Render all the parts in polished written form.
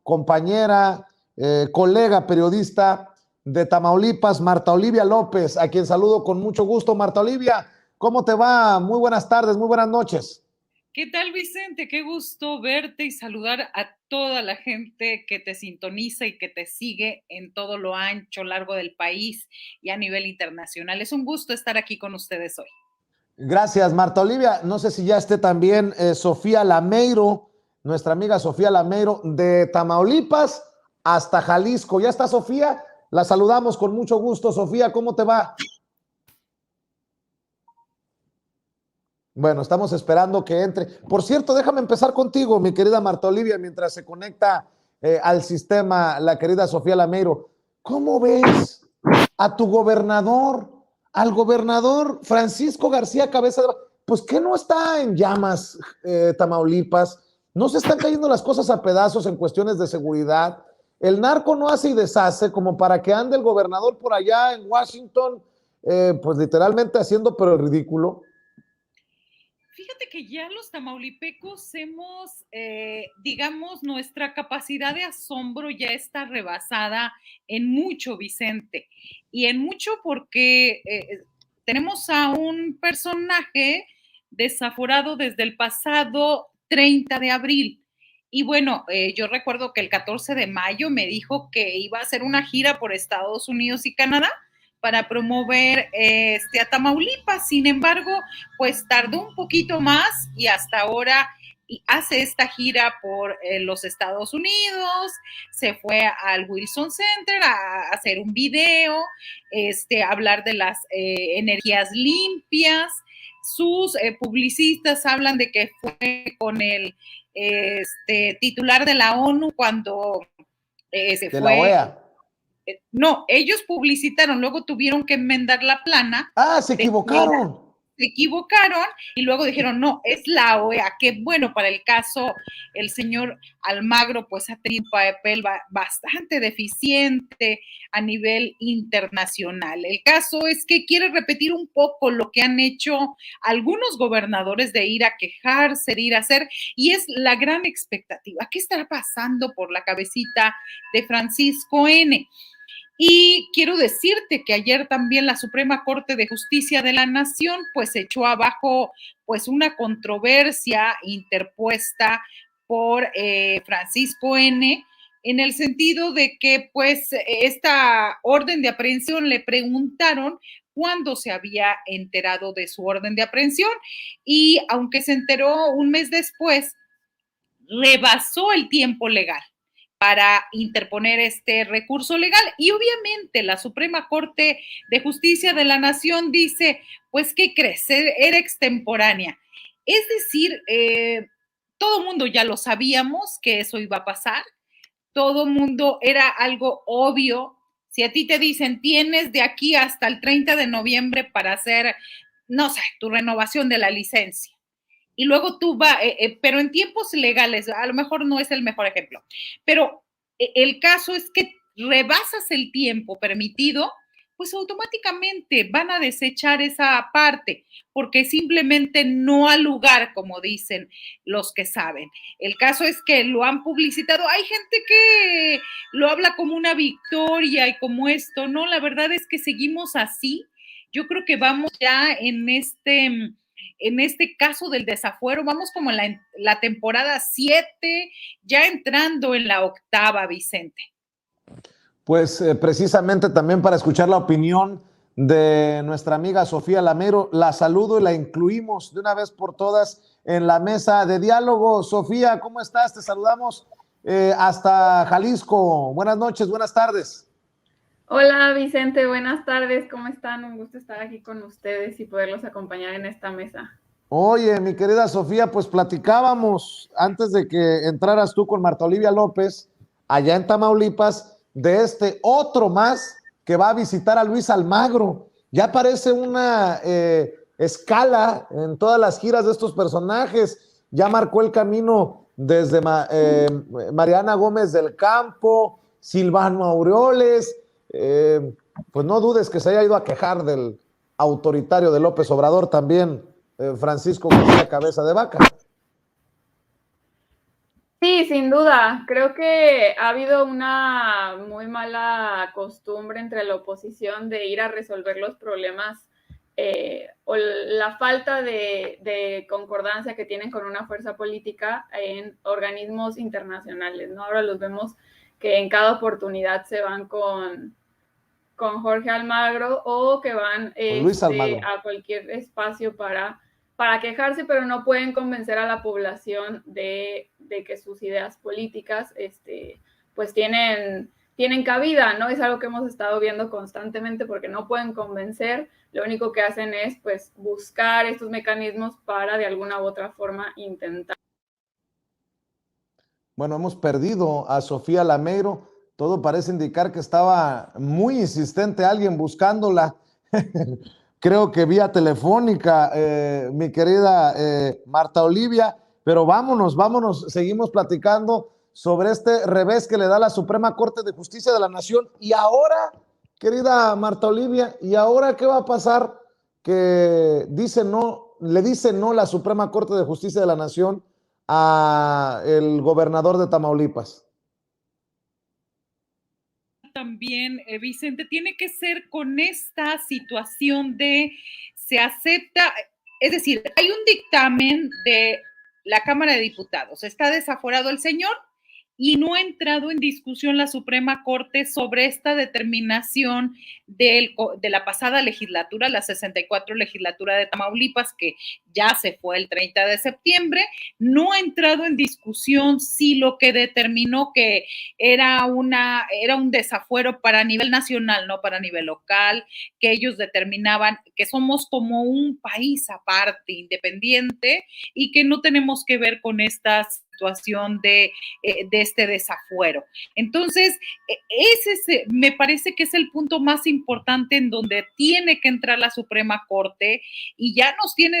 compañera, colega periodista de Tamaulipas, Marta Olivia López, a quien saludo con mucho gusto. Marta Olivia, ¿cómo te va? Muy buenas tardes, muy buenas noches. ¿Qué tal, Vicente? Qué gusto verte y saludar a toda la gente que te sintoniza y que te sigue en todo lo ancho, largo del país y a nivel internacional. Es un gusto estar aquí con ustedes hoy. Gracias, Marta Olivia. No sé si ya esté también Sofía Lameiro, nuestra amiga Sofía Lameiro, de Tamaulipas hasta Jalisco. ¿Ya está Sofía? La saludamos con mucho gusto. Sofía, ¿cómo te va? Bueno, estamos esperando que entre. Por cierto, déjame empezar contigo, mi querida Marta Olivia, mientras se conecta al sistema la querida Sofía Lameiro. ¿Cómo ves a tu gobernador, al gobernador Francisco García Cabeza de Vaca? Pues que no está en llamas, Tamaulipas, no se están cayendo las cosas a pedazos en cuestiones de seguridad. El narco no hace y deshace como para que ande el gobernador por allá en Washington, pues literalmente haciendo pero el ridículo. Fíjate que ya los tamaulipecos digamos, nuestra capacidad de asombro ya está rebasada en mucho, Vicente, y en mucho porque tenemos a un personaje desaforado desde el pasado 30 de abril. Y bueno, yo recuerdo que el 14 de mayo me dijo que iba a hacer una gira por Estados Unidos y Canadá para promover a Tamaulipas. Sin embargo, pues tardó un poquito más y hasta ahora hace esta gira por los Estados Unidos, se fue al Wilson Center a hacer un video, a hablar de las energías limpias. Sus publicistas hablan de que fue con el titular de la ONU cuando se De la fue. OEA. No, ellos publicitaron, luego tuvieron que enmendar la plana. Ah, se equivocaron. Se equivocaron y luego dijeron, no, es la OEA, que bueno, para el caso, el señor Almagro pues ha tenido un papel bastante deficiente a nivel internacional. El caso es que quiere repetir un poco lo que han hecho algunos gobernadores de ir a quejarse, de ir a hacer, y es la gran expectativa. ¿Qué estará pasando por la cabecita de Francisco N.? Y quiero decirte que ayer también la Suprema Corte de Justicia de la Nación pues echó abajo pues una controversia interpuesta por Francisco N. en el sentido de que pues esta orden de aprehensión le preguntaron cuándo se había enterado de su orden de aprehensión y aunque se enteró un mes después, rebasó el tiempo legal para interponer este recurso legal. Y obviamente la Suprema Corte de Justicia de la Nación dice, pues, ¿qué crees? Era extemporánea. Es decir, todo mundo ya lo sabíamos que eso iba a pasar, todo mundo era algo obvio. Si a ti te dicen, tienes de aquí hasta el 30 de noviembre para hacer, no sé, tu renovación de la licencia y luego tú vas, pero en tiempos legales, a lo mejor no es el mejor ejemplo, pero el caso es que rebasas el tiempo permitido, pues automáticamente van a desechar esa parte, porque simplemente no ha lugar, como dicen los que saben. El caso es que lo han publicitado. Hay gente que lo habla como una victoria y como esto, ¿no? La verdad es que seguimos así. Yo creo que vamos ya en este caso del desafuero, vamos como en la temporada 7, ya entrando en la octava, Vicente. Pues precisamente también para escuchar la opinión de nuestra amiga Sofía Lameiro, la saludo y la incluimos de una vez por todas en la mesa de diálogo. Sofía, ¿cómo estás? Te saludamos hasta Jalisco. Buenas noches, buenas tardes. Hola Vicente, buenas tardes, ¿cómo están? Un gusto estar aquí con ustedes y poderlos acompañar en esta mesa. Oye, mi querida Sofía, pues platicábamos antes de que entraras tú con Marta Olivia López, allá en Tamaulipas, de este otro más que va a visitar a Luis Almagro. Ya parece una escala en todas las giras de estos personajes. Ya marcó el camino desde Mariana Gómez del Campo, Silvano Aureoles. Pues no dudes que se haya ido a quejar del autoritario de López Obrador también, Francisco García Cabeza de Vaca. Sí, sin duda. Creo que ha habido una muy mala costumbre entre la oposición de ir a resolver los problemas o la falta de concordancia que tienen con una fuerza política en organismos internacionales, ¿no? Ahora los vemos que en cada oportunidad se van con Jorge Almagro o que van Luis Almagro. a cualquier espacio para quejarse, pero no pueden convencer a la población de que sus ideas políticas pues tienen cabida, ¿no? Es algo que hemos estado viendo constantemente porque no pueden convencer, lo único que hacen es pues buscar estos mecanismos para de alguna u otra forma intentar. Bueno, hemos perdido a Sofía Lameiro. Todo parece indicar que estaba muy insistente alguien buscándola. Creo que vía telefónica, mi querida Marta Olivia. Pero vámonos, seguimos platicando sobre este revés que le da la Suprema Corte de Justicia de la Nación. Y ahora, querida Marta Olivia, ¿y ahora qué va a pasar? Que dice no, le dice no la Suprema Corte de Justicia de la Nación a el gobernador de Tamaulipas. También, Vicente, tiene que ser con esta situación de se acepta, es decir, hay un dictamen de la Cámara de Diputados, está desaforado el señor y no ha entrado en discusión la Suprema Corte sobre esta determinación de la pasada legislatura, la 64 legislatura de Tamaulipas, que ya se fue el 30 de septiembre, no ha entrado en discusión si lo que determinó que era un desafuero para nivel nacional, no para nivel local, que ellos determinaban que somos como un país aparte, independiente, y que no tenemos que ver con esta situación de este desafuero. Entonces, ese me parece que es el punto más importante en donde tiene que entrar la Suprema Corte y ya nos tiene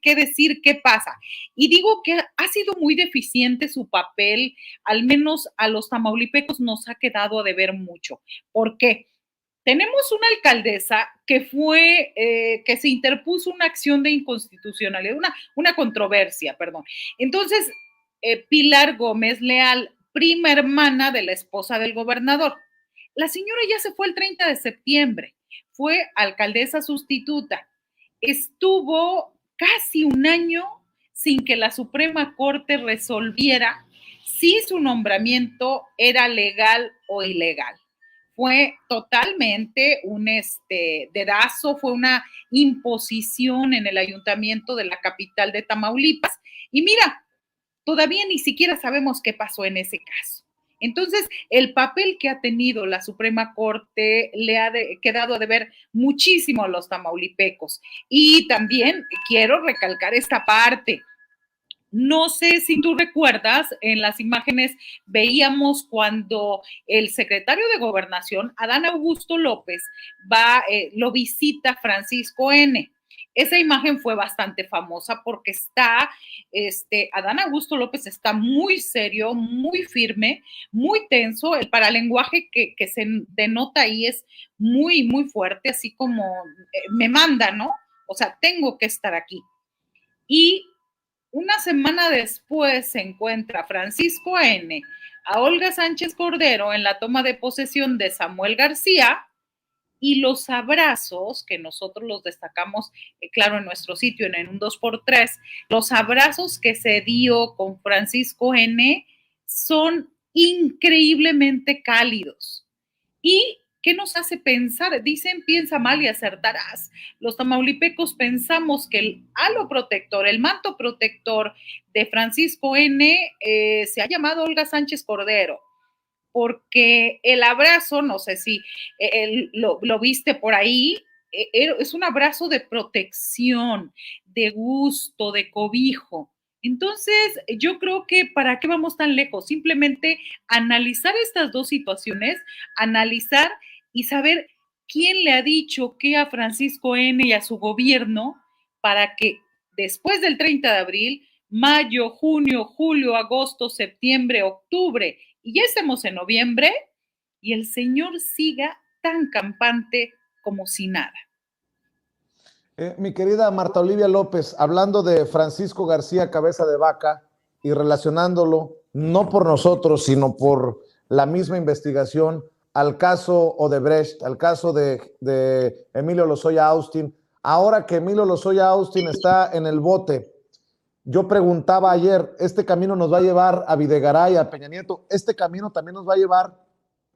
que decir qué pasa. Y digo que ha sido muy deficiente su papel, al menos a los tamaulipecos nos ha quedado a deber mucho. ¿Por qué? Tenemos una alcaldesa que se interpuso una acción de inconstitucionalidad, una controversia, perdón. Entonces, Pilar Gómez Leal, prima hermana de la esposa del gobernador. La señora ya se fue el 30 de septiembre, fue alcaldesa sustituta. Estuvo casi un año sin que la Suprema Corte resolviera si su nombramiento era legal o ilegal. Fue totalmente un dedazo, fue una imposición en el ayuntamiento de la capital de Tamaulipas. Y mira, todavía ni siquiera sabemos qué pasó en ese caso. Entonces, el papel que ha tenido la Suprema Corte le ha quedado a deber muchísimo a los tamaulipecos. Y también quiero recalcar esta parte. No sé si tú recuerdas, en las imágenes veíamos cuando el secretario de Gobernación, Adán Augusto López, lo visita Francisco N. Esa imagen fue bastante famosa porque Adán Augusto López está muy serio, muy firme, muy tenso. El paralenguaje que se denota ahí es muy, muy fuerte, así como me manda, ¿no? O sea, tengo que estar aquí. Y una semana después se encuentra Francisco N., a Olga Sánchez Cordero en la toma de posesión de Samuel García y los abrazos, que nosotros los destacamos, claro, en nuestro sitio, en un 2x3, los abrazos que se dio con Francisco N. son increíblemente cálidos. ¿Y qué nos hace pensar? Dicen, piensa mal y acertarás. Los tamaulipecos pensamos que el halo protector, el manto protector de Francisco N. Se ha llamado Olga Sánchez Cordero, porque el abrazo, no sé si lo viste por ahí, es un abrazo de protección, de gusto, de cobijo. Entonces, yo creo que ¿para qué vamos tan lejos? Simplemente analizar estas dos situaciones, analizar y saber quién le ha dicho qué a Francisco N. y a su gobierno para que después del 30 de abril, mayo, junio, julio, agosto, septiembre, octubre, y ya estamos en noviembre, y el señor siga tan campante como si nada. Mi querida Marta Olivia López, hablando de Francisco García Cabeza de Vaca, y relacionándolo, no por nosotros, sino por la misma investigación, al caso Odebrecht, al caso de Emilio Lozoya Austin. Ahora que Emilio Lozoya Austin está en el bote, yo preguntaba ayer, ¿este camino nos va a llevar a Videgaray, a Peña Nieto? ¿Este camino también nos va a llevar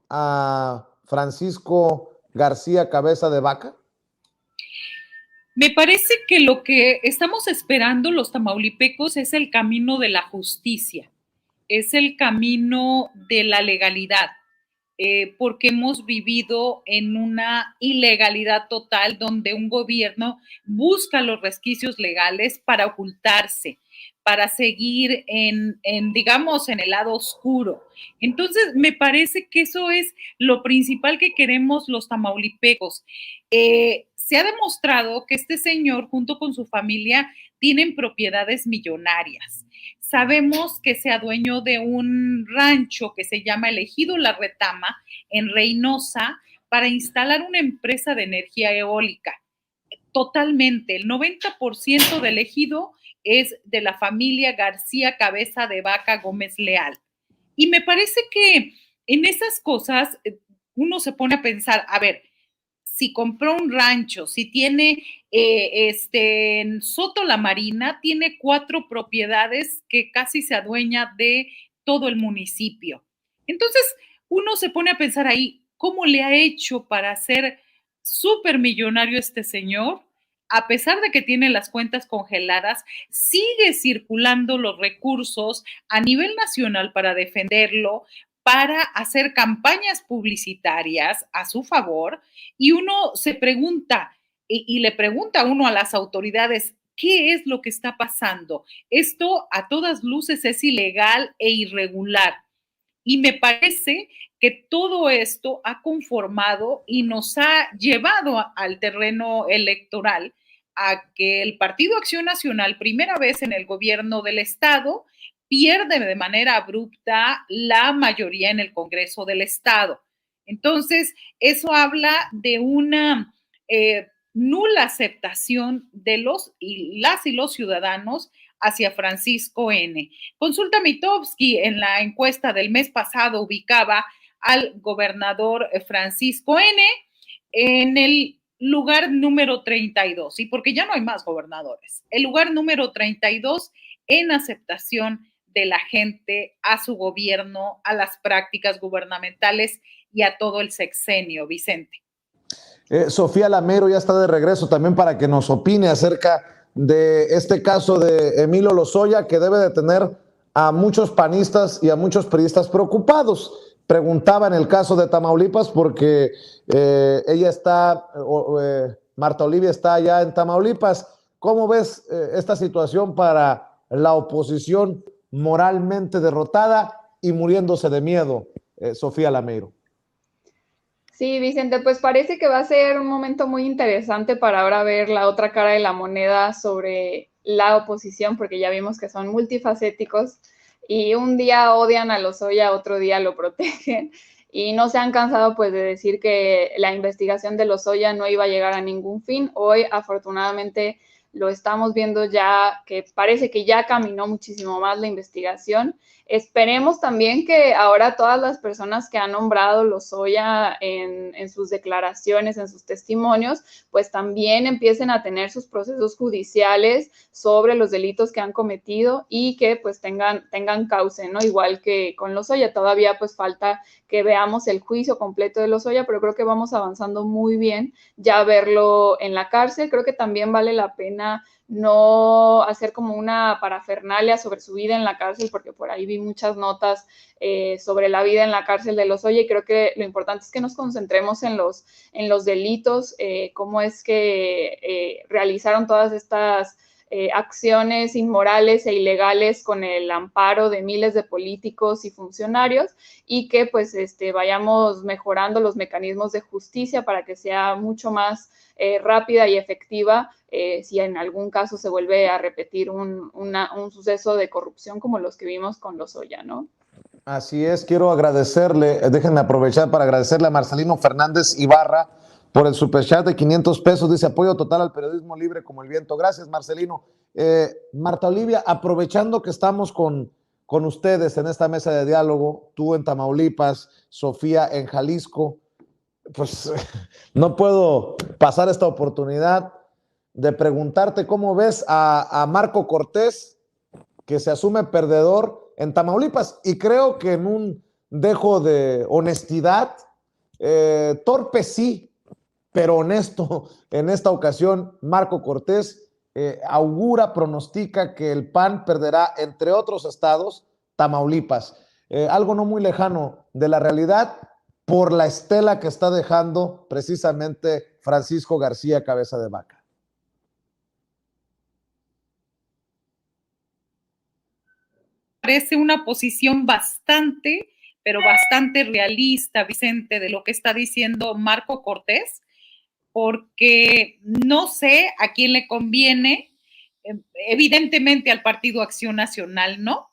a Francisco García Cabeza de Vaca? Me parece que lo que estamos esperando los tamaulipecos es el camino de la justicia, es el camino de la legalidad, porque hemos vivido en una ilegalidad total donde un gobierno busca los resquicios legales para ocultarse, para seguir digamos, en el lado oscuro. Entonces, me parece que eso es lo principal que queremos los tamaulipecos. Se ha demostrado que este señor, junto con su familia, tienen propiedades millonarias. Sabemos que se adueñó de un rancho que se llama El Ejido La Retama, en Reynosa, para instalar una empresa de energía eólica. Totalmente, el 90% del ejido es de la familia García Cabeza de Vaca Gómez Leal. Y me parece que en esas cosas uno se pone a pensar, a ver, si compró un rancho, si tiene en Soto La Marina, tiene 4 propiedades que casi se adueña de todo el municipio. Entonces, uno se pone a pensar ahí, ¿cómo le ha hecho para ser súper millonario este señor? A pesar de que tiene las cuentas congeladas, sigue circulando los recursos a nivel nacional para defenderlo, para hacer campañas publicitarias a su favor, y uno se pregunta, y le pregunta a uno a las autoridades, ¿qué es lo que está pasando? Esto a todas luces es ilegal e irregular. Y me parece que todo esto ha conformado y nos ha llevado al terreno electoral a que el Partido Acción Nacional, primera vez en el gobierno del Estado, pierde de manera abrupta la mayoría en el Congreso del Estado. Entonces, eso habla de una nula aceptación de las y los ciudadanos hacia Francisco N. Consulta Mitofsky en la encuesta del mes pasado ubicaba al gobernador Francisco N. en el lugar número 32, y porque ya no hay más gobernadores, el lugar número 32 en aceptación de la gente a su gobierno, a las prácticas gubernamentales y a todo el sexenio, Vicente. Sofía Lamero ya está de regreso también para que nos opine acerca de este caso de Emilio Lozoya, que debe de tener a muchos panistas y a muchos priistas preocupados. Preguntaba en el caso de Tamaulipas porque ella está, Marta Olivia está allá en Tamaulipas. ¿Cómo ves esta situación para la oposición moralmente derrotada y muriéndose de miedo, Sofía Lamero? Sí, Vicente, pues parece que va a ser un momento muy interesante para ahora ver la otra cara de la moneda sobre la oposición, porque ya vimos que son multifacéticos y un día odian a Lozoya, otro día lo protegen y no se han cansado pues de decir que la investigación de Lozoya no iba a llegar a ningún fin. Hoy, afortunadamente, lo estamos viendo ya que parece que ya caminó muchísimo más la investigación. Esperemos también que ahora todas las personas que han nombrado Lozoya en sus declaraciones, en sus testimonios, pues también empiecen a tener sus procesos judiciales sobre los delitos que han cometido y que pues tengan cauce, ¿no? Igual que con Lozoya, todavía pues falta que veamos el juicio completo de Lozoya, pero creo que vamos avanzando muy bien ya verlo en la cárcel. Creo que también vale la pena no hacer como una parafernalia sobre su vida en la cárcel, porque por ahí vi muchas notas sobre la vida en la cárcel de Lozoya y creo que lo importante es que nos concentremos en los delitos, cómo es que realizaron todas estas acciones inmorales e ilegales con el amparo de miles de políticos y funcionarios y que pues vayamos mejorando los mecanismos de justicia para que sea mucho más rápida y efectiva si en algún caso se vuelve a repetir un suceso de corrupción como los que vimos con Lozoya, ¿no? Así es, quiero agradecerle, déjenme aprovechar para agradecerle a Marcelino Fernández Ibarra por el superchat de 500 pesos, dice apoyo total al periodismo libre como el viento. Gracias, Marcelino. Marta Olivia, aprovechando que estamos con ustedes en esta mesa de diálogo, tú en Tamaulipas, Sofía en Jalisco, pues no puedo pasar esta oportunidad de preguntarte cómo ves a Marco Cortés, que se asume perdedor en Tamaulipas, y creo que en un dejo de honestidad, torpe sí, pero honesto en esta ocasión, Marco Cortés augura, pronostica que el PAN perderá, entre otros estados, Tamaulipas. Algo no muy lejano de la realidad por la estela que está dejando precisamente Francisco García Cabeza de Vaca. Parece una posición bastante, pero bastante realista, Vicente, de lo que está diciendo Marco Cortés, porque no sé a quién le conviene, evidentemente al Partido Acción Nacional, ¿no?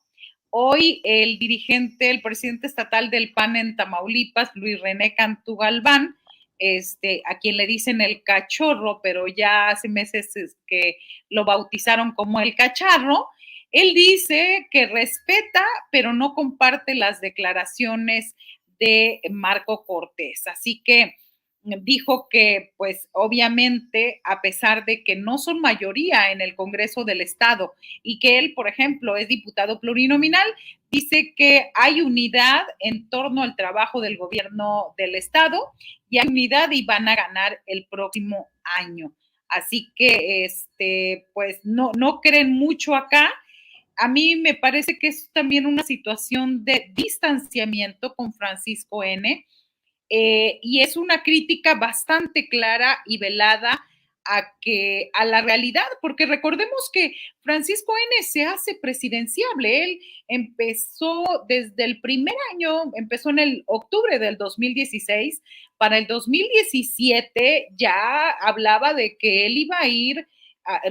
Hoy el dirigente, el presidente estatal del PAN en Tamaulipas, Luis René Cantú Galván, a quien le dicen el cachorro, pero ya hace meses que lo bautizaron como el cacharro, él dice que respeta, pero no comparte las declaraciones de Marco Cortés. Así que dijo que, pues, obviamente, a pesar de que no son mayoría en el Congreso del Estado y que él, por ejemplo, es diputado plurinominal, dice que hay unidad en torno al trabajo del gobierno del Estado y hay unidad y van a ganar el próximo año. Así que, pues, no creen mucho acá. A mí me parece que es también una situación de distanciamiento con Francisco N., y es una crítica bastante clara y velada a la realidad, porque recordemos que Francisco N. se hace presidenciable. Él empezó desde el primer año, empezó en el octubre del 2016, para el 2017 ya hablaba de que él iba a ir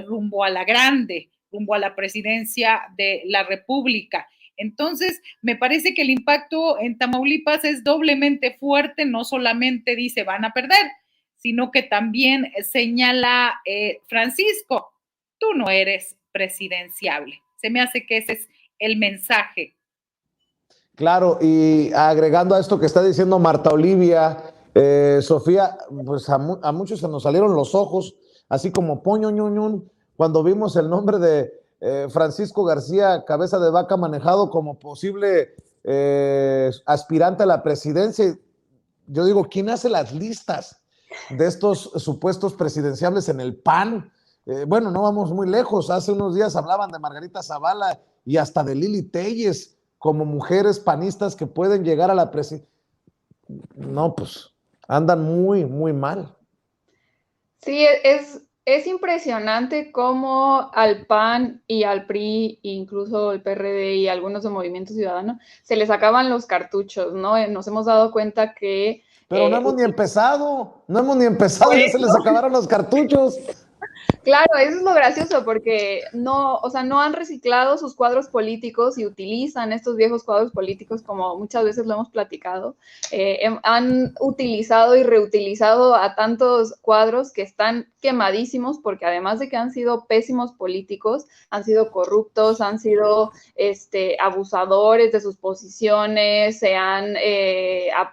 rumbo a la grande, rumbo a la presidencia de la República. Entonces, me parece que el impacto en Tamaulipas es doblemente fuerte, no solamente dice van a perder, sino que también señala Francisco, tú no eres presidenciable. Se me hace que ese es el mensaje. Claro, y agregando a esto que está diciendo Marta Olivia, Sofía, pues a muchos se nos salieron los ojos, así como poño ñuñun, cuando vimos el nombre de Francisco García Cabeza de Vaca manejado como posible aspirante a la presidencia. Yo digo, ¿quién hace las listas de estos supuestos presidenciables en el PAN? Bueno, no vamos muy lejos. Hace unos días hablaban de Margarita Zavala y hasta de Lili Telles como mujeres panistas que pueden llegar a la presidencia. No, pues andan muy, muy mal. Sí, es impresionante cómo al PAN y al PRI, incluso el PRD y algunos de Movimiento Ciudadano, se les acaban los cartuchos, ¿no? Nos hemos dado cuenta que... Pero no hemos ni empezado, ya se les acabaron los cartuchos. Claro, eso es lo gracioso, porque no han reciclado sus cuadros políticos y utilizan estos viejos cuadros políticos, como muchas veces lo hemos platicado. Han utilizado y reutilizado a tantos cuadros que están quemadísimos, porque además de que han sido pésimos políticos, han sido corruptos, han sido abusadores de sus posiciones, se han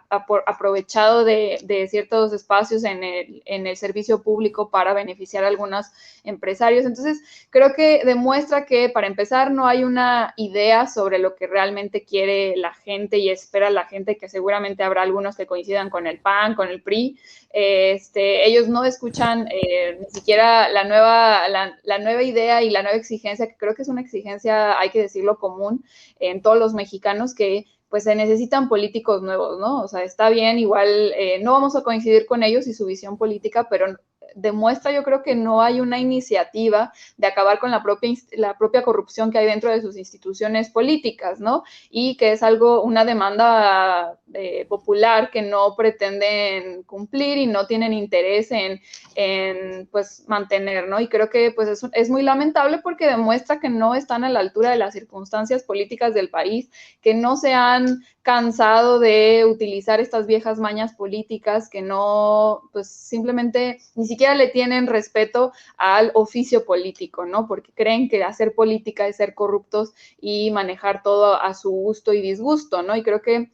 aprovechado de ciertos espacios en el servicio público para beneficiar a algunos empresarios. Entonces, creo que demuestra que, para empezar, no hay una idea sobre lo que realmente quiere la gente y espera la gente, que seguramente habrá algunos que coincidan con el PAN, con el PRI. Ellos no escuchan ni siquiera la nueva idea y la nueva exigencia, que creo que es una exigencia, hay que decirlo, común en todos los mexicanos, que pues se necesitan políticos nuevos, ¿no? O sea, está bien, igual no vamos a coincidir con ellos y su visión política, pero demuestra, yo creo, que no hay una iniciativa de acabar con la propia corrupción que hay dentro de sus instituciones políticas, ¿no? Y que es una demanda popular que no pretenden cumplir y no tienen interés en pues mantener, ¿no? Y creo que pues es muy lamentable porque demuestra que no están a la altura de las circunstancias políticas del país, que no se han cansado de utilizar estas viejas mañas políticas, que no, pues simplemente ni siquiera le tienen respeto al oficio político, ¿no? Porque creen que hacer política es ser corruptos y manejar todo a su gusto y disgusto, ¿no? Y creo que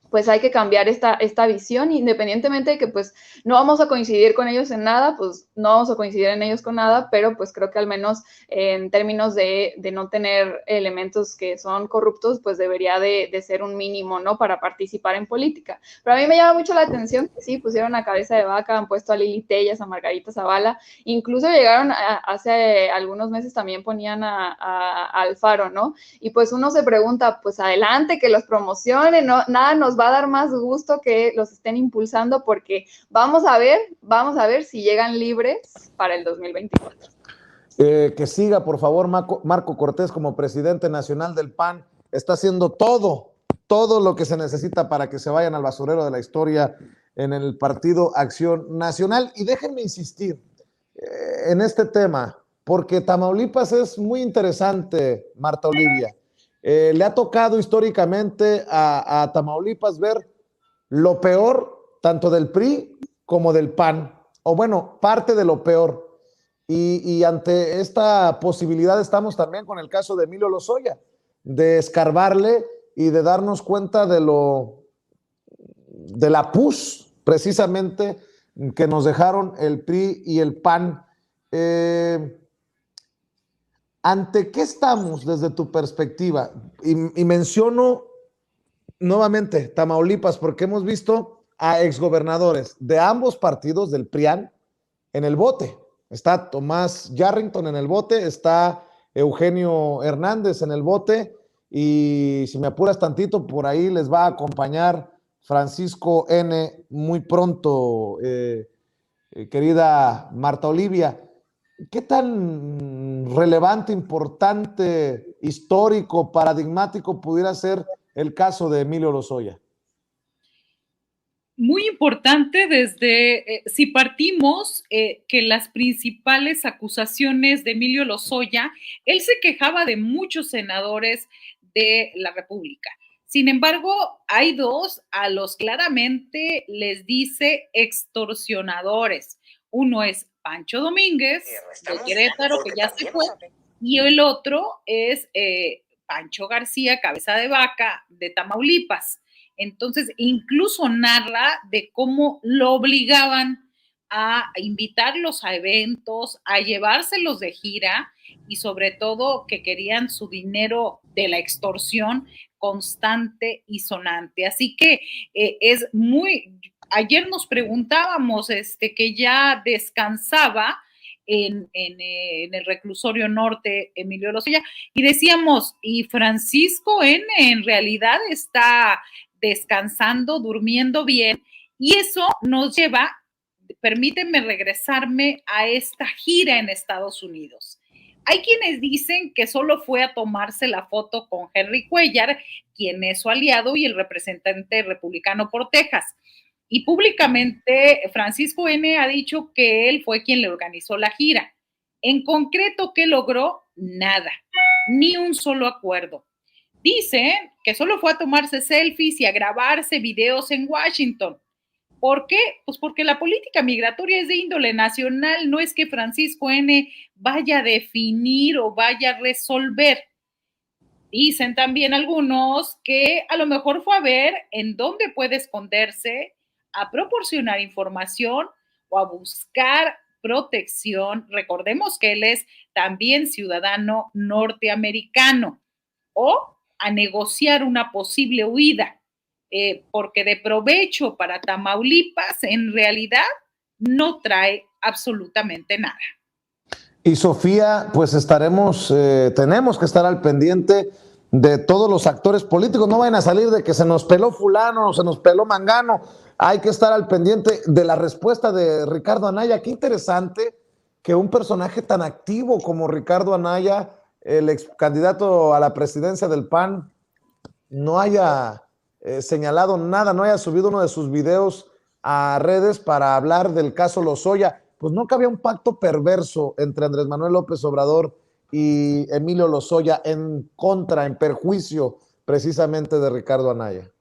pues hay que cambiar esta visión, independientemente de que pues no vamos a coincidir con ellos en nada, pues no vamos a coincidir en ellos con nada, pero pues creo que al menos en términos de no tener elementos que son corruptos, pues debería de ser un mínimo, ¿no? Para participar en política. Pero a mí me llama mucho la atención que sí, pusieron a Cabeza de Vaca, han puesto a Lili Tellas, a Margarita Zavala, incluso llegaron hace algunos meses también ponían a Alfaro, ¿no? Y pues uno se pregunta, pues adelante, que los promocionen, ¿no? Nada nos va a dar más gusto que los estén impulsando porque vamos a ver si llegan libres para el 2024. Que siga, por favor, Marco Cortés como presidente nacional del PAN. Está haciendo todo lo que se necesita para que se vayan al basurero de la historia en el Partido Acción Nacional. Y déjenme insistir en este tema, porque Tamaulipas es muy interesante, Marta Olivia. Le ha tocado históricamente a Tamaulipas ver lo peor tanto del PRI como del PAN, o bueno, parte de lo peor. Y ante esta posibilidad estamos también con el caso de Emilio Lozoya, de escarbarle y de darnos cuenta de la pus precisamente que nos dejaron el PRI y el PAN. ¿Ante qué estamos desde tu perspectiva? Y menciono nuevamente Tamaulipas porque hemos visto a exgobernadores de ambos partidos del PRIAN en el bote. Está Tomás Yarrington en el bote, está Eugenio Hernández en el bote y si me apuras tantito, por ahí les va a acompañar Francisco N. muy pronto, querida Marta Olivia. ¿Qué tan relevante, importante, histórico, paradigmático pudiera ser el caso de Emilio Lozoya? Muy importante desde, si partimos que las principales acusaciones de Emilio Lozoya, él se quejaba de muchos senadores de la República. Sin embargo, hay dos a los claramente les dice extorsionadores. Uno es Pancho Domínguez, de Querétaro, que ya se fue, y el otro es Pancho García, Cabeza de Vaca, de Tamaulipas. Entonces, incluso narra de cómo lo obligaban a invitarlos a eventos, a llevárselos de gira y sobre todo que querían su dinero de la extorsión constante y sonante. Así que es muy... Ayer nos preguntábamos que ya descansaba en el reclusorio norte Emilio Lozoya y decíamos, y Francisco N. en realidad está descansando, durmiendo bien, y eso nos lleva, permíteme regresarme a esta gira en Estados Unidos. Hay quienes dicen que solo fue a tomarse la foto con Henry Cuellar, quien es su aliado y el representante republicano por Texas. Y públicamente Francisco N. ha dicho que él fue quien le organizó la gira. En concreto, ¿qué logró? Nada, ni un solo acuerdo. Dicen que solo fue a tomarse selfies y a grabarse videos en Washington. ¿Por qué? Pues porque la política migratoria es de índole nacional, no es que Francisco N. vaya a definir o vaya a resolver. Dicen también algunos que a lo mejor fue a ver en dónde puede esconderse, a proporcionar información o a buscar protección. Recordemos que él es también ciudadano norteamericano, o a negociar una posible huida, porque de provecho para Tamaulipas en realidad no trae absolutamente nada. Y Sofía, pues tenemos que estar al pendiente de todos los actores políticos. No vayan a salir de que se nos peló fulano o se nos peló mangano. Hay que estar al pendiente de la respuesta de Ricardo Anaya. Qué interesante que un personaje tan activo como Ricardo Anaya, el ex candidato a la presidencia del PAN, no haya señalado nada, no haya subido uno de sus videos a redes para hablar del caso Lozoya. Pues no cabía un pacto perverso entre Andrés Manuel López Obrador y Emilio Lozoya en contra, en perjuicio precisamente de Ricardo Anaya.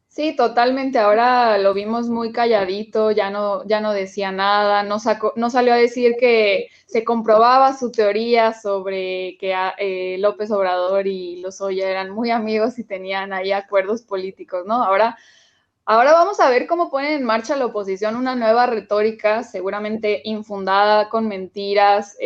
Sí, totalmente. Ahora lo vimos muy calladito, ya no decía nada, no salió a decir que se comprobaba su teoría sobre que López Obrador y Lozoya eran muy amigos y tenían ahí acuerdos políticos, ¿no? Ahora vamos a ver cómo ponen en marcha la oposición una nueva retórica, seguramente infundada con mentiras,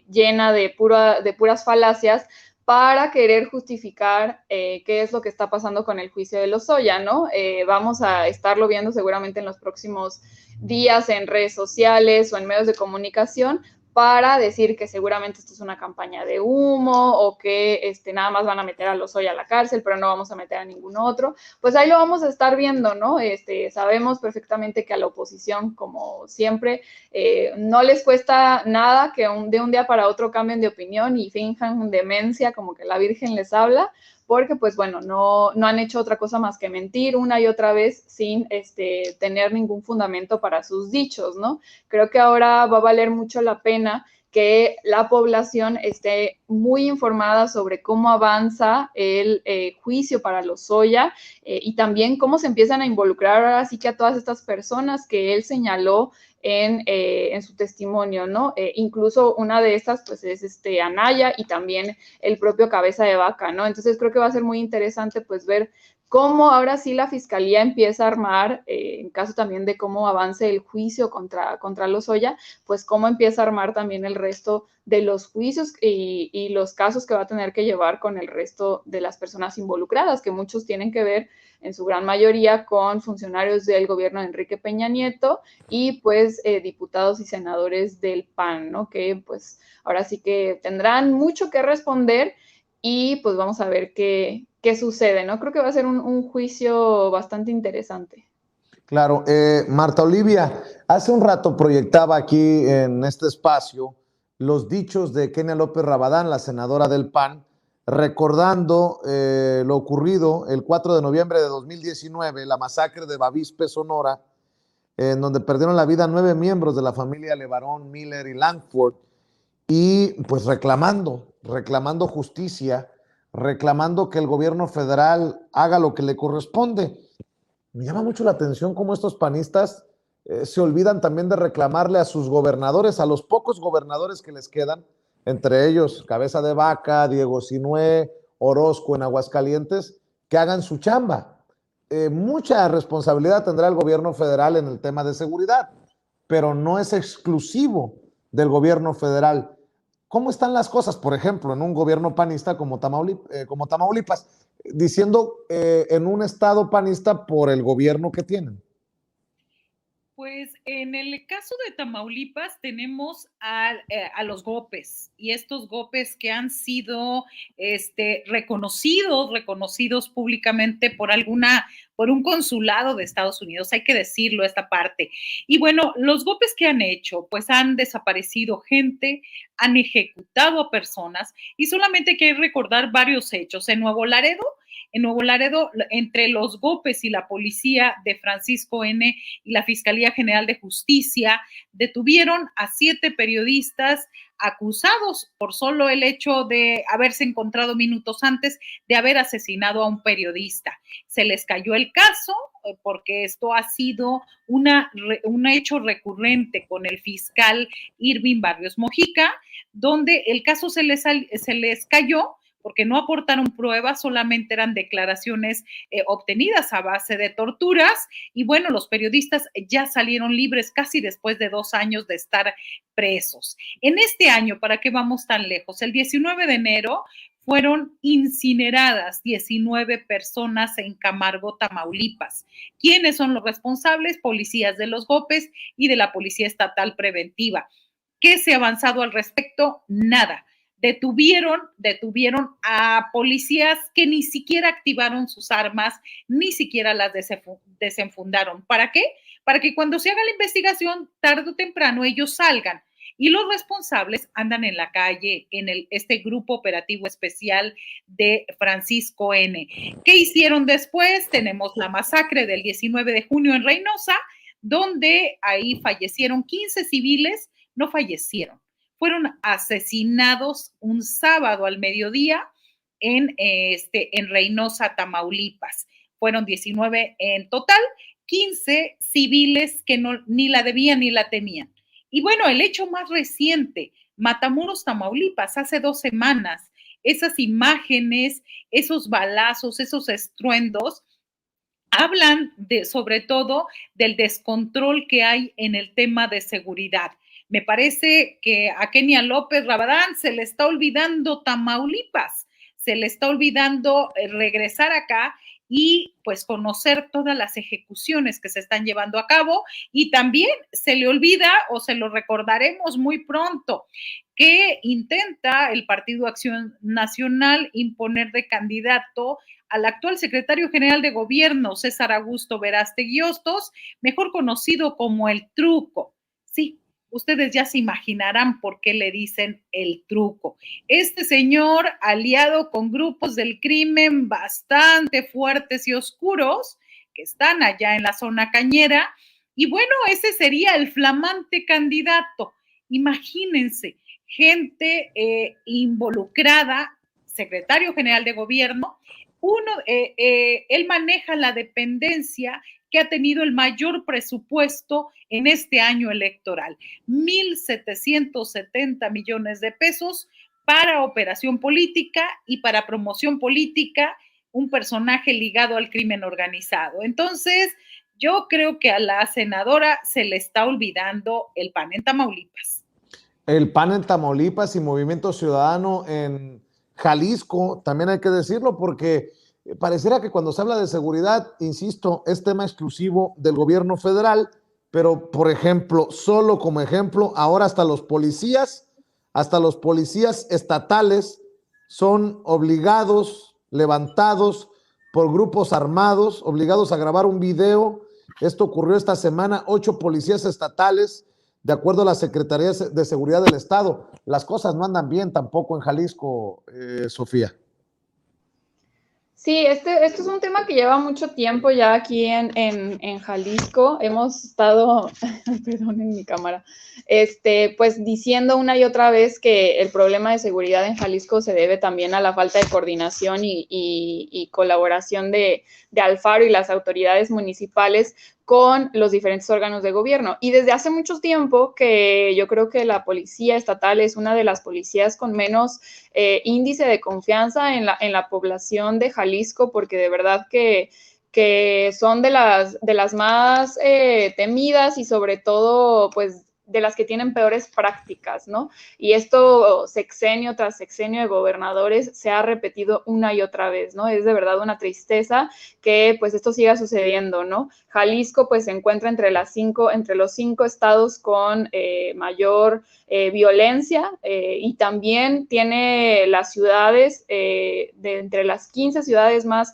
llena de puras falacias, para querer justificar qué es lo que está pasando con el juicio de Lozoya, ¿no? Vamos a estarlo viendo seguramente en los próximos días en redes sociales o en medios de comunicación, para decir que seguramente esto es una campaña de humo o que nada más van a meter a Lozoya a la cárcel, pero no vamos a meter a ningún otro. Pues ahí lo vamos a estar viendo, ¿no? Sabemos perfectamente que a la oposición, como siempre, no les cuesta nada que de un día para otro cambien de opinión y finjan demencia, como que la Virgen les habla, porque pues bueno, no han hecho otra cosa más que mentir una y otra vez sin tener ningún fundamento para sus dichos, ¿no? Creo que ahora va a valer mucho la pena que la población esté muy informada sobre cómo avanza el juicio para Lozoya y también cómo se empiezan a involucrar ahora sí que a todas estas personas que él señaló en su testimonio, ¿no? Incluso una de estas, pues, es Anaya y también el propio Cabeza de Vaca, ¿no? Entonces creo que va a ser muy interesante, pues, ver cómo ahora sí la fiscalía empieza a armar, en caso también de cómo avance el juicio contra Lozoya, pues cómo empieza a armar también el resto de los juicios y los casos que va a tener que llevar con el resto de las personas involucradas, que muchos tienen que ver en su gran mayoría con funcionarios del gobierno de Enrique Peña Nieto y pues diputados y senadores del PAN, ¿no? Que pues ahora sí que tendrán mucho que responder y pues vamos a ver qué sucede, ¿no? Creo que va a ser un juicio bastante interesante. Claro, Marta Olivia, hace un rato proyectaba aquí en este espacio los dichos de Kenia López Rabadán, la senadora del PAN, recordando lo ocurrido el 4 de noviembre de 2019, la masacre de Bavispe, Sonora, en donde perdieron la vida 9 miembros de la familia Levarón, Miller y Langford, y pues reclamando justicia, reclamando que el gobierno federal haga lo que le corresponde. Me llama mucho la atención cómo estos panistas se olvidan también de reclamarle a sus gobernadores, a los pocos gobernadores que les quedan, entre ellos Cabeza de Vaca, Diego Sinué, Orozco en Aguascalientes, que hagan su chamba. Mucha responsabilidad tendrá el gobierno federal en el tema de seguridad, pero no es exclusivo del gobierno federal. ¿Cómo están las cosas, por ejemplo, en un gobierno panista como Tamaulipas, diciendo en un estado panista por el gobierno que tienen? Pues en el caso de Tamaulipas tenemos a los GOPES y estos GOPES que han sido reconocidos públicamente por un consulado de Estados Unidos, hay que decirlo esta parte. Y bueno, los GOPES que han hecho, pues han desaparecido gente, han ejecutado a personas y solamente hay que recordar varios hechos. En Nuevo Laredo, entre los GOPES y la policía de Francisco N. y la Fiscalía General de Justicia, detuvieron a 7 periodistas acusados por solo el hecho de haberse encontrado minutos antes de haber asesinado a un periodista. Se les cayó el caso porque esto ha sido un hecho recurrente con el fiscal Irving Barrios Mojica, donde el caso se les cayó porque no aportaron pruebas, solamente eran declaraciones obtenidas a base de torturas. Y bueno, los periodistas ya salieron libres casi después de 2 años de estar presos. En este año, ¿para qué vamos tan lejos? El 19 de enero fueron incineradas 19 personas en Camargo, Tamaulipas. ¿Quiénes son los responsables? Policías de los GOPES y de la Policía Estatal Preventiva. ¿Qué se ha avanzado al respecto? Nada. Detuvieron a policías que ni siquiera activaron sus armas, ni siquiera las desenfundaron. ¿Para qué? Para que cuando se haga la investigación, tarde o temprano, ellos salgan. y los responsables andan en la calle en este grupo operativo especial de Francisco N. ¿Qué hicieron después? Tenemos la masacre del 19 de junio en Reynosa, donde ahí fallecieron 15 civiles, no fallecieron, fueron asesinados un sábado al mediodía en Reynosa, Tamaulipas. Fueron 19 en total, 15 civiles que ni la debían ni la temían. Y bueno, el hecho más reciente, Matamoros, Tamaulipas, hace 2 semanas, esas imágenes, esos balazos, esos estruendos, hablan sobre todo del descontrol que hay en el tema de seguridad. Me parece que a Kenia López Rabadán se le está olvidando Tamaulipas, se le está olvidando regresar acá y pues conocer todas las ejecuciones que se están llevando a cabo, y también se le olvida, o se lo recordaremos muy pronto, que intenta el Partido Acción Nacional imponer de candidato al actual secretario general de gobierno, César Augusto Verástegui Hostos, mejor conocido como el Truco. Sí, ustedes ya se imaginarán por qué le dicen el Truco. Este señor, aliado con grupos del crimen bastante fuertes y oscuros, que están allá en la zona cañera, y bueno, ese sería el flamante candidato. Imagínense, gente involucrada, secretario general de gobierno, él maneja la dependencia que ha tenido el mayor presupuesto en este año electoral, 1,770 millones de pesos para operación política y para promoción política, un personaje ligado al crimen organizado. Entonces, yo creo que a la senadora se le está olvidando el PAN en Tamaulipas. El PAN en Tamaulipas y Movimiento Ciudadano en Jalisco, también hay que decirlo, porque pareciera que cuando se habla de seguridad, insisto, es tema exclusivo del gobierno federal, pero por ejemplo, solo como ejemplo, ahora hasta los policías estatales son obligados, levantados por grupos armados, obligados a grabar un video. Esto ocurrió esta semana, 8 policías estatales, de acuerdo a la Secretaría de Seguridad del Estado. Las cosas no andan bien tampoco en Jalisco, Sofía. Sí, este es un tema que lleva mucho tiempo ya aquí en Jalisco. Hemos estado, perdonen mi cámara, pues diciendo una y otra vez que el problema de seguridad en Jalisco se debe también a la falta de coordinación y colaboración de Alfaro y las autoridades municipales con los diferentes órganos de gobierno. Y desde hace mucho tiempo que yo creo que la policía estatal es una de las policías con menos índice de confianza en la población de Jalisco, porque de verdad que son de las más temidas y sobre todo, pues, de las que tienen peores prácticas, ¿no? Y esto sexenio tras sexenio de gobernadores se ha repetido una y otra vez, ¿no? Es de verdad una tristeza que pues esto siga sucediendo, ¿no? Jalisco pues se encuentra entre los 5 estados con mayor violencia y también tiene las ciudades, entre las 15 ciudades más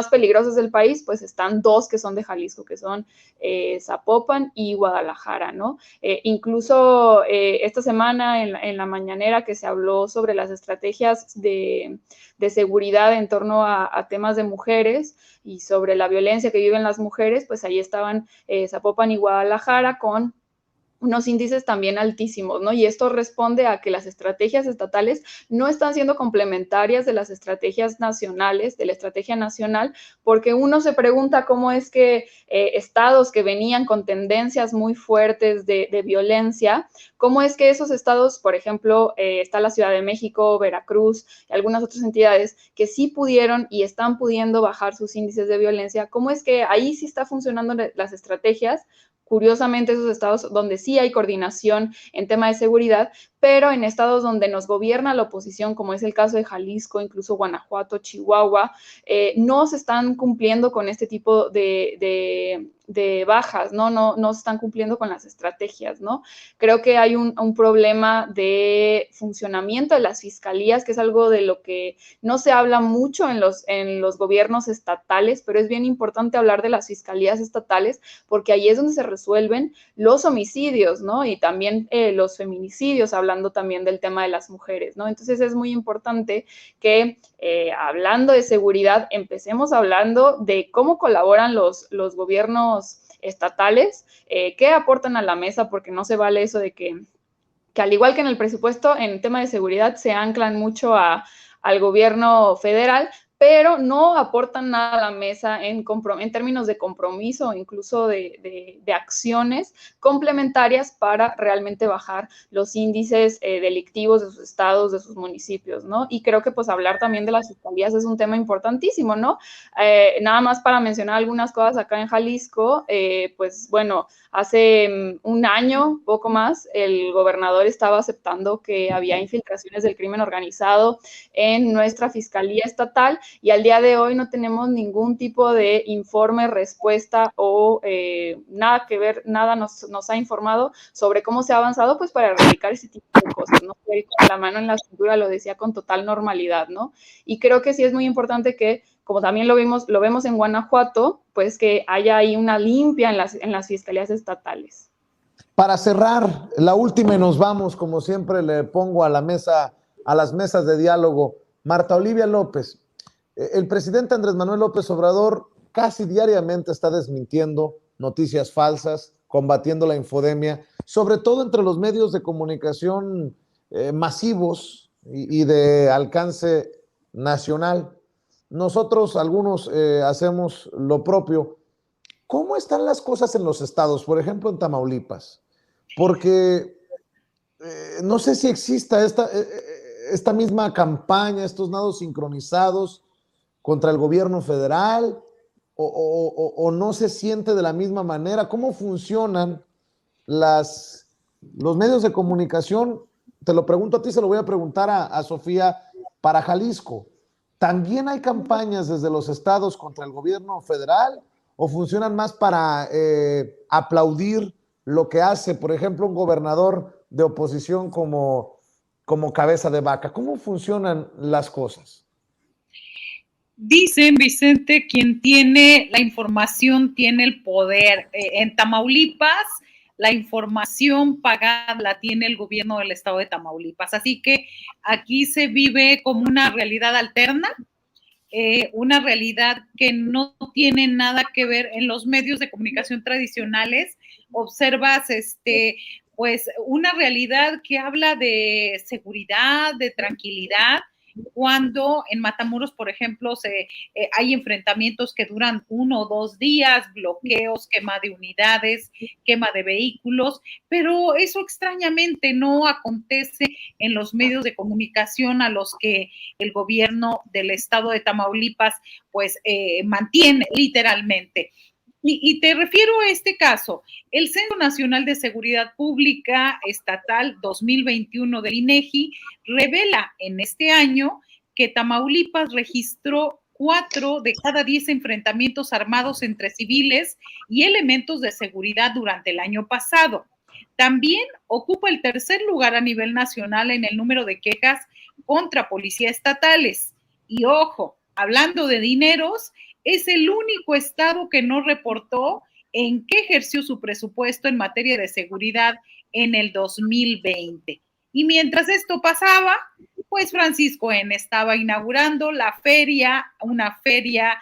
peligrosas del país, pues están 2 que son de Jalisco, que son Zapopan y Guadalajara, ¿no? Incluso esta semana en la mañanera que se habló sobre las estrategias de seguridad en torno a temas de mujeres y sobre la violencia que viven las mujeres, pues ahí estaban Zapopan y Guadalajara con unos índices también altísimos, ¿no? Y esto responde a que las estrategias estatales no están siendo complementarias de las estrategias nacionales, de la estrategia nacional, porque uno se pregunta cómo es que estados que venían con tendencias muy fuertes de violencia, cómo es que esos estados, por ejemplo, está la Ciudad de México, Veracruz y algunas otras entidades que sí pudieron y están pudiendo bajar sus índices de violencia, cómo es que ahí sí está funcionando las estrategias. Curiosamente, esos estados donde sí hay coordinación en tema de seguridad, pero en estados donde nos gobierna la oposición, como es el caso de Jalisco, incluso Guanajuato, Chihuahua, no se están cumpliendo con este tipo de de bajas, ¿no? No se están cumpliendo con las estrategias, ¿no? Creo que hay un problema de funcionamiento de las fiscalías, que es algo de lo que no se habla mucho en los gobiernos estatales, pero es bien importante hablar de las fiscalías estatales, porque ahí es donde se resuelven los homicidios, ¿no? Y también los feminicidios, hablando también del tema de las mujeres, ¿no? Entonces es muy importante que hablando de seguridad, empecemos hablando de cómo colaboran los gobiernos estatales, qué aportan a la mesa, porque no se vale eso de que al igual que en el presupuesto, en tema de seguridad se anclan mucho al gobierno federal, pero no aportan nada a la mesa en términos de compromiso o incluso de acciones complementarias para realmente bajar los índices delictivos de sus estados, de sus municipios, ¿no? Y creo que pues hablar también de las fiscalías es un tema importantísimo, ¿no? Nada más para mencionar algunas cosas acá en Jalisco, pues bueno, hace un año, poco más, el gobernador estaba aceptando que había infiltraciones del crimen organizado en nuestra fiscalía estatal y al día de hoy no tenemos ningún tipo de informe, respuesta o nada que ver, nada nos ha informado sobre cómo se ha avanzado pues para erradicar ese tipo de cosas, ¿no? Él con la mano en la cintura lo decía con total normalidad, ¿no? Y creo que sí es muy importante que, como también lo vemos en Guanajuato, pues que haya ahí una limpia en las fiscalías estatales. Para cerrar, la última y nos vamos, como siempre le pongo a la mesa, a las mesas de diálogo. Marta Olivia López, el presidente Andrés Manuel López Obrador casi diariamente está desmintiendo noticias falsas, combatiendo la infodemia, sobre todo entre los medios de comunicación masivos y de alcance nacional. Nosotros, algunos, hacemos lo propio. ¿Cómo están las cosas en los estados? Por ejemplo, en Tamaulipas. Porque no sé si exista esta misma campaña, estos nados sincronizados contra el gobierno federal o no se siente de la misma manera. ¿Cómo funcionan los medios de comunicación? Te lo pregunto a ti, se lo voy a preguntar a Sofía, para Jalisco. ¿También hay campañas desde los estados contra el gobierno federal o funcionan más para aplaudir lo que hace, por ejemplo, un gobernador de oposición como Cabeza de Vaca? ¿Cómo funcionan las cosas? Dicen, Vicente, quien tiene la información tiene el poder. En Tamaulipas, la información pagada la tiene el gobierno del estado de Tamaulipas. Así que aquí se vive como una realidad alterna, una realidad que no tiene nada que ver en los medios de comunicación tradicionales. Observas pues una realidad que habla de seguridad, de tranquilidad, cuando en Matamoros, por ejemplo, hay enfrentamientos que duran 1 o 2 días, bloqueos, quema de unidades, quema de vehículos, pero eso extrañamente no acontece en los medios de comunicación a los que el gobierno del estado de Tamaulipas pues mantiene literalmente. Y te refiero a este caso, el Centro Nacional de Seguridad Pública Estatal 2021 del INEGI revela en este año que Tamaulipas registró 4 de cada 10 enfrentamientos armados entre civiles y elementos de seguridad durante el año pasado. También ocupa el tercer lugar a nivel nacional en el número de quejas contra policías estatales. Y ojo, hablando de dineros, es el único estado que no reportó en qué ejerció su presupuesto en materia de seguridad en el 2020. Y mientras esto pasaba, pues Francisco N. estaba inaugurando la feria, una feria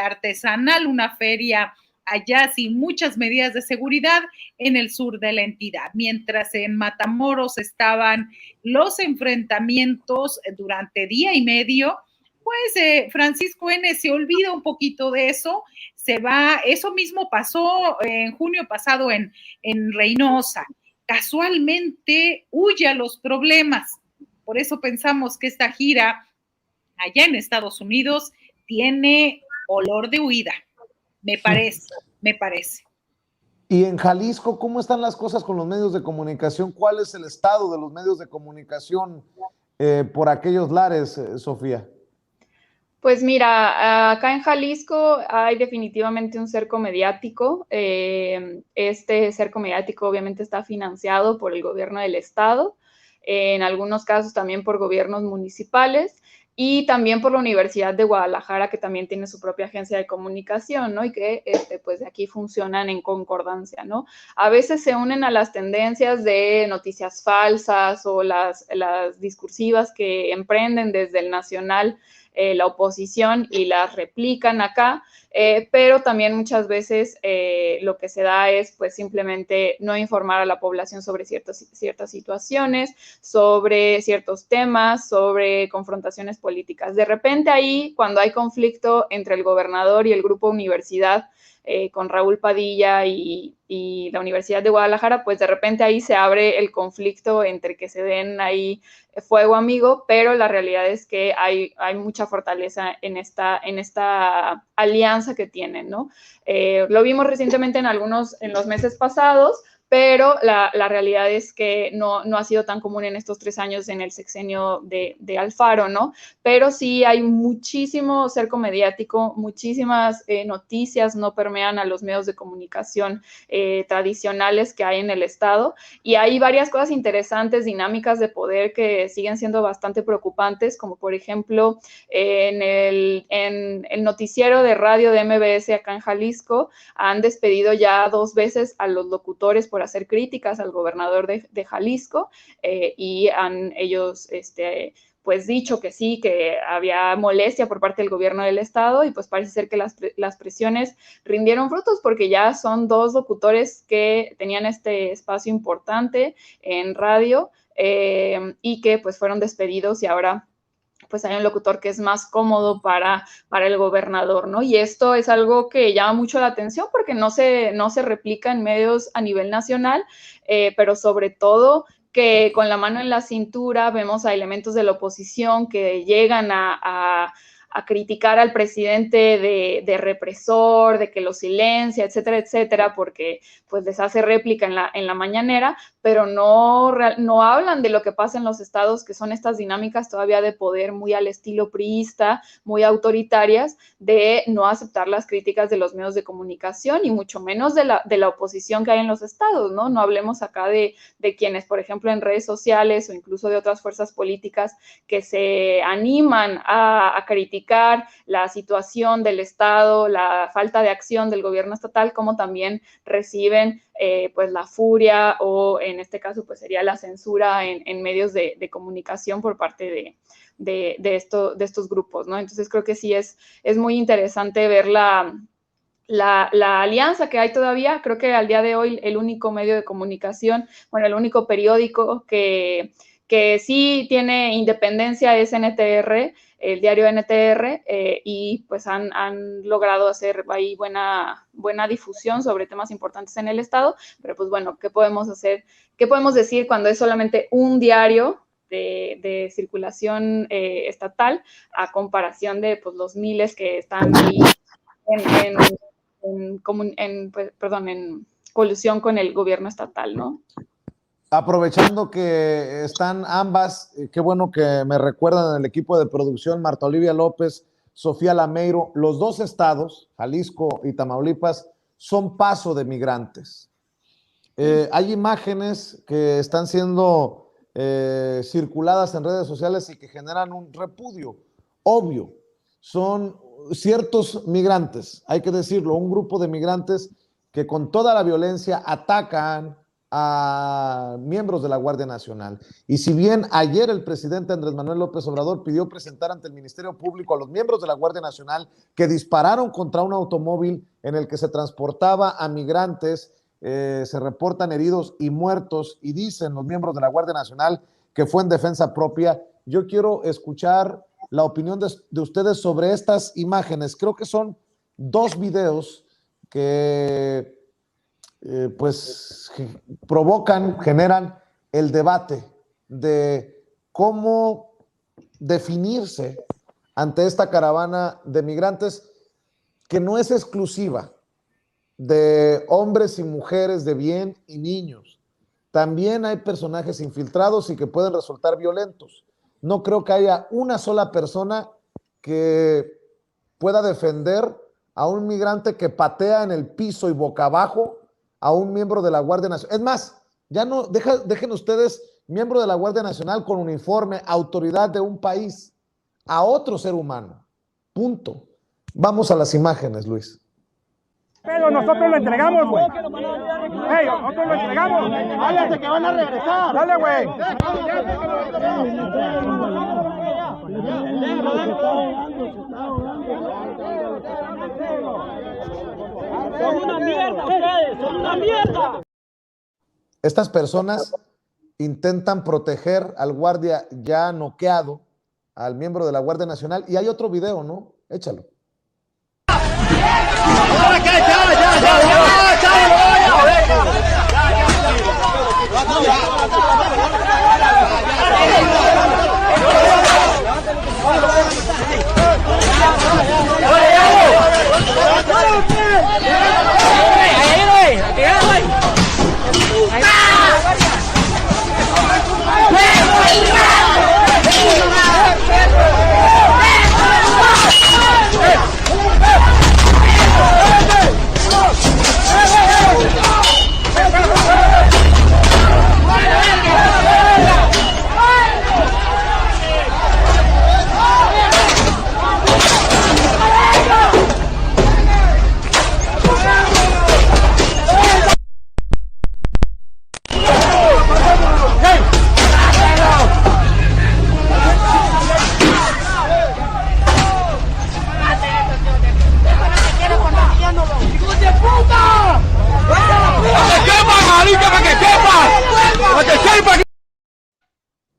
artesanal, una feria allá sin muchas medidas de seguridad en el sur de la entidad. Mientras en Matamoros estaban los enfrentamientos durante día y medio, pues Francisco N. se olvida un poquito de eso, se va, eso mismo pasó en junio pasado en Reynosa, casualmente huye a los problemas, por eso pensamos que esta gira allá en Estados Unidos tiene olor de huida, me parece. Y en Jalisco, ¿cómo están las cosas con los medios de comunicación? ¿Cuál es el estado de los medios de comunicación por aquellos lares, Sofía? Pues mira, acá en Jalisco hay definitivamente un cerco mediático. Este cerco mediático obviamente está financiado por el gobierno del estado, en algunos casos también por gobiernos municipales y también por la Universidad de Guadalajara, que también tiene su propia agencia de comunicación, ¿no? Y que pues de aquí funcionan en concordancia, ¿no? A veces se unen a las tendencias de noticias falsas o las discursivas que emprenden desde el nacional la oposición y las replican acá, pero también muchas veces lo que se da es pues simplemente no informar a la población sobre ciertas situaciones, sobre ciertos temas, sobre confrontaciones políticas. De repente ahí, cuando hay conflicto entre el gobernador y el grupo universidad, con Raúl Padilla y la Universidad de Guadalajara, pues de repente ahí se abre el conflicto entre que se den ahí fuego amigo, pero la realidad es que hay mucha fortaleza en esta alianza que tienen, ¿no? Lo vimos recientemente en los meses pasados, pero la realidad es que no ha sido tan común en estos 3 años en el sexenio de Alfaro, ¿no? Pero sí hay muchísimo cerco mediático, muchísimas noticias no permean a los medios de comunicación tradicionales que hay en el estado, y hay varias cosas interesantes, dinámicas de poder que siguen siendo bastante preocupantes, como por ejemplo en el noticiero de radio de MBS acá en Jalisco han despedido ya 2 veces a los locutores por hacer críticas al gobernador de Jalisco, y han ellos pues dicho que sí, que había molestia por parte del gobierno del estado, y pues parece ser que las presiones rindieron frutos, porque ya son 2 locutores que tenían este espacio importante en radio, y que pues fueron despedidos, y ahora pues hay un locutor que es más cómodo para el gobernador, ¿no? Y esto es algo que llama mucho la atención porque no se replica en medios a nivel nacional, pero sobre todo que con la mano en la cintura vemos a elementos de la oposición que llegan a criticar al presidente de represor, de que lo silencia, etcétera, etcétera, porque pues les hace réplica en la mañanera, pero no hablan de lo que pasa en los estados, que son estas dinámicas todavía de poder muy al estilo priista, muy autoritarias, de no aceptar las críticas de los medios de comunicación y mucho menos de la oposición que hay en los estados, ¿no? No hablemos acá de quienes, por ejemplo, en redes sociales o incluso de otras fuerzas políticas que se animan a criticar la situación del Estado, la falta de acción del gobierno estatal, como también reciben pues la furia o en este caso pues sería la censura en medios de comunicación por parte de estos grupos, ¿no? Entonces creo que sí es muy interesante ver la alianza que hay todavía. Creo que al día de hoy el único medio de comunicación, bueno, el único periódico que sí tiene independencia es NTR, el diario NTR, y pues han logrado hacer ahí buena difusión sobre temas importantes en el estado, pero pues bueno, ¿qué podemos hacer? ¿Qué podemos decir cuando es solamente un diario de circulación estatal a comparación de pues los miles que están ahí en colusión con el gobierno estatal, ¿no? Aprovechando que están ambas, qué bueno que me recuerdan el equipo de producción, Marta Olivia López, Sofía Lameiro, los 2 estados, Jalisco y Tamaulipas, son paso de migrantes. Hay imágenes que están siendo circuladas en redes sociales y que generan un repudio obvio. Son ciertos migrantes, hay que decirlo, un grupo de migrantes que con toda la violencia atacan a miembros de la Guardia Nacional. Y si bien ayer el presidente Andrés Manuel López Obrador pidió presentar ante el Ministerio Público a los miembros de la Guardia Nacional que dispararon contra un automóvil en el que se transportaba a migrantes, se reportan heridos y muertos, y dicen los miembros de la Guardia Nacional que fue en defensa propia. Yo quiero escuchar la opinión de ustedes sobre estas imágenes. Creo que son 2 videos que pues provocan, generan el debate de cómo definirse ante esta caravana de migrantes que no es exclusiva de hombres y mujeres de bien y niños. También hay personajes infiltrados y que pueden resultar violentos. No creo que haya una sola persona que pueda defender a un migrante que patea en el piso y boca abajo a un miembro de la Guardia Nacional? Es más, ya no, dejen ustedes miembro de la Guardia Nacional con uniforme, autoridad de un país, a otro ser humano. Punto. Vamos a las imágenes, Luis. Pero nosotros lo entregamos, güey. Hey, nosotros lo entregamos. Váyanse que van a regresar. Dale, güey. Son una mierda ustedes, son una mierda. Estas personas intentan proteger al guardia ya noqueado, al miembro de la Guardia Nacional, y hay otro video, ¿no? Échalo.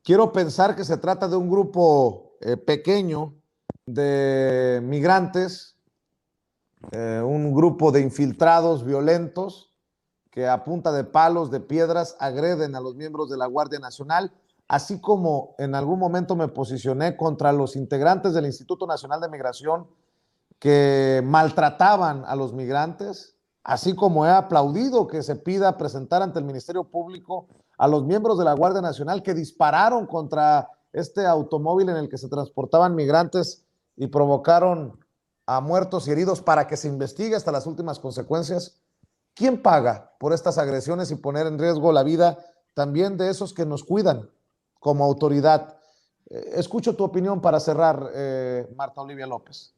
Quiero pensar que se trata de un grupo pequeño de migrantes, un grupo de infiltrados violentos que a punta de palos, de piedras, agreden a los miembros de la Guardia Nacional, así como en algún momento me posicioné contra los integrantes del Instituto Nacional de Migración que maltrataban a los migrantes, así como he aplaudido que se pida presentar ante el Ministerio Público a los miembros de la Guardia Nacional que dispararon contra este automóvil en el que se transportaban migrantes y provocaron a muertos y heridos, para que se investigue hasta las últimas consecuencias. ¿Quién paga por estas agresiones y poner en riesgo la vida también de esos que nos cuidan como autoridad? Escucho tu opinión para cerrar, Marta Olivia López.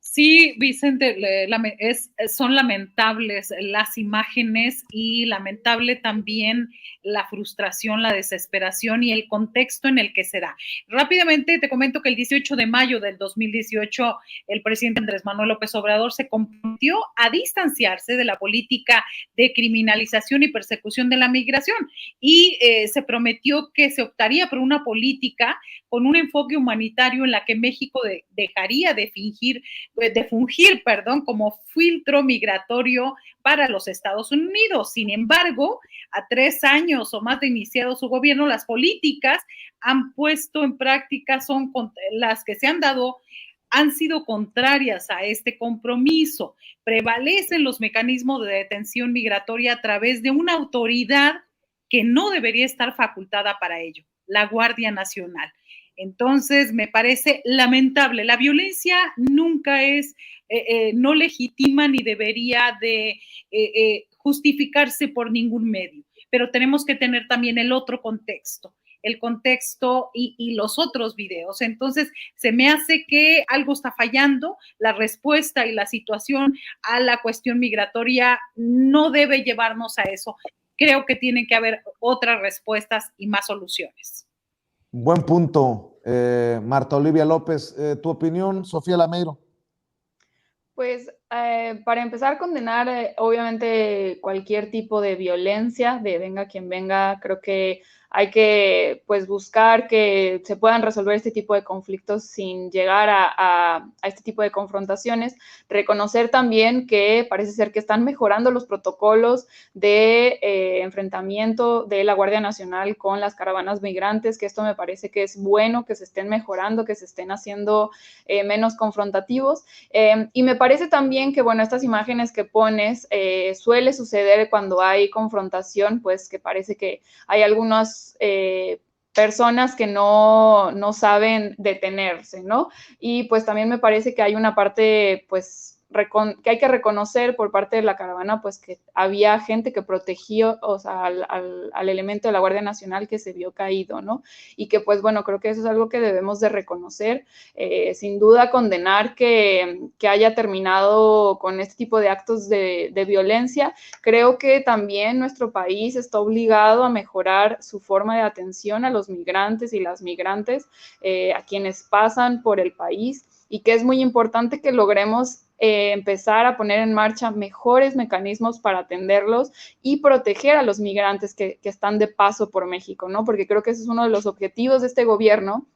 Sí, Vicente, son lamentables las imágenes y lamentable también la frustración, la desesperación y el contexto en el que se da. Rápidamente te comento que el 18 de mayo del 2018 el presidente Andrés Manuel López Obrador se comprometió a distanciarse de la política de criminalización y persecución de la migración y se prometió que se optaría por una política con un enfoque humanitario en la que México dejaría de fungir como filtro migratorio para los Estados Unidos. Sin embargo, a 3 años o más de iniciado su gobierno, las políticas han puesto en práctica las que se han dado han sido contrarias a este compromiso. Prevalecen los mecanismos de detención migratoria a través de una autoridad que no debería estar facultada para ello, la Guardia Nacional. Entonces, me parece lamentable. La violencia nunca no legitima ni debería de justificarse por ningún medio, pero tenemos que tener también el otro contexto, y los otros videos. Entonces, se me hace que algo está fallando. La respuesta y la situación a la cuestión migratoria no debe llevarnos a eso. Creo que tienen que haber otras respuestas y más soluciones. Buen punto, Marta Olivia López. ¿Tu opinión, Sofía Lameiro? Pues para empezar, condenar obviamente cualquier tipo de violencia, de venga quien venga. Creo que hay que pues buscar que se puedan resolver este tipo de conflictos sin llegar a este tipo de confrontaciones. Reconocer también que parece ser que están mejorando los protocolos de enfrentamiento de la Guardia Nacional con las caravanas migrantes, que esto me parece que es bueno, que se estén mejorando, que se estén haciendo menos confrontativos. Y me parece también que, bueno, estas imágenes que pones, suele suceder cuando hay confrontación, pues que parece que hay algunos personas que no saben detenerse, ¿no? Y pues también me parece que hay una parte, pues, que hay que reconocer por parte de la caravana, pues que había gente que protegió, o sea, al elemento de la Guardia Nacional que se vio caído, ¿no? Y que pues bueno, creo que eso es algo que debemos de reconocer, sin duda condenar que haya terminado con este tipo de actos de violencia. Creo que también nuestro país está obligado a mejorar su forma de atención a los migrantes y las migrantes, a quienes pasan por el país, y que es muy importante que logremos empezar a poner en marcha mejores mecanismos para atenderlos y proteger a los migrantes que están de paso por México, ¿no? Porque creo que ese es uno de los objetivos de este gobierno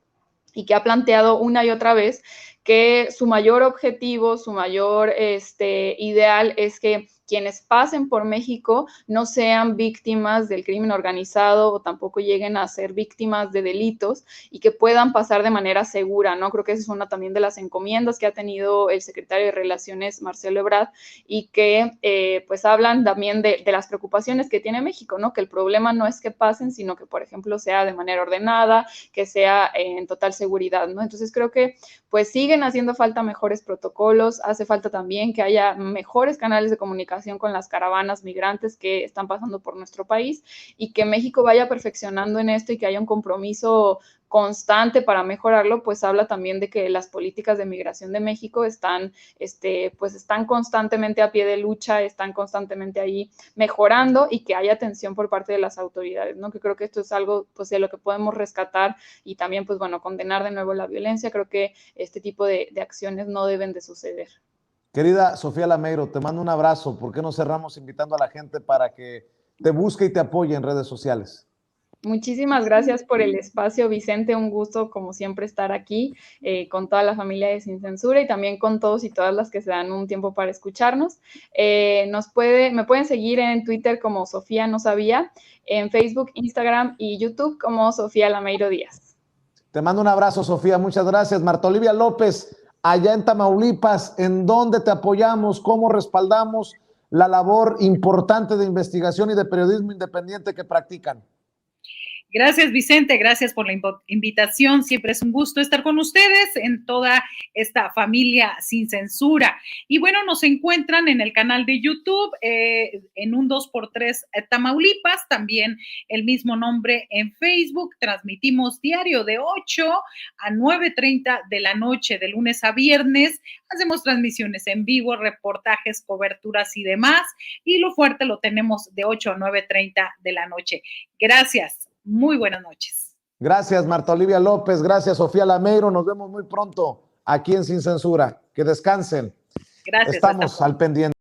y que ha planteado una y otra vez que su mayor objetivo, su mayor ideal es que quienes pasen por México no sean víctimas del crimen organizado o tampoco lleguen a ser víctimas de delitos y que puedan pasar de manera segura, ¿no? Creo que esa es una también de las encomiendas que ha tenido el secretario de Relaciones, Marcelo Ebrard, y que pues hablan también de las preocupaciones que tiene México, ¿no? Que el problema no es que pasen, sino que, por ejemplo, sea de manera ordenada, que sea en total seguridad, ¿no? Entonces creo que pues siguen haciendo falta mejores protocolos, hace falta también que haya mejores canales de comunicación con las caravanas migrantes que están pasando por nuestro país y que México vaya perfeccionando en esto y que haya un compromiso constante para mejorarlo, pues habla también de que las políticas de migración de México están constantemente a pie de lucha, están constantemente ahí mejorando y que haya atención por parte de las autoridades, ¿no? Que creo que esto es algo pues de lo que podemos rescatar y también pues bueno, condenar de nuevo la violencia. Creo que este tipo de acciones no deben de suceder. Querida Sofía Lameiro, te mando un abrazo. ¿Por qué no cerramos invitando a la gente para que te busque y te apoye en redes sociales? Muchísimas gracias por el espacio, Vicente. Un gusto, como siempre, estar aquí con toda la familia de Sin Censura y también con todos y todas las que se dan un tiempo para escucharnos. Me pueden seguir en Twitter como Sofía No Sabía, en Facebook, Instagram y YouTube como Sofía Lameiro Díaz. Te mando un abrazo, Sofía. Muchas gracias. Marta Olivia López, allá en Tamaulipas, ¿en dónde te apoyamos? ¿Cómo respaldamos la labor importante de investigación y de periodismo independiente que practican? Gracias, Vicente, gracias por la invitación. Siempre es un gusto estar con ustedes en toda esta familia Sin Censura. Y bueno, nos encuentran en el canal de YouTube, en un 2x3 Tamaulipas, también el mismo nombre en Facebook. Transmitimos diario de 8 a 9:30 de la noche, de lunes a viernes. Hacemos transmisiones en vivo, reportajes, coberturas y demás. Y lo fuerte lo tenemos de 8 a 9:30 de la noche. Gracias. Muy buenas noches. Gracias, Marta Olivia López. Gracias, Sofía Lameiro. Nos vemos muy pronto aquí en Sin Censura. Que descansen. Gracias. Estamos al pendiente.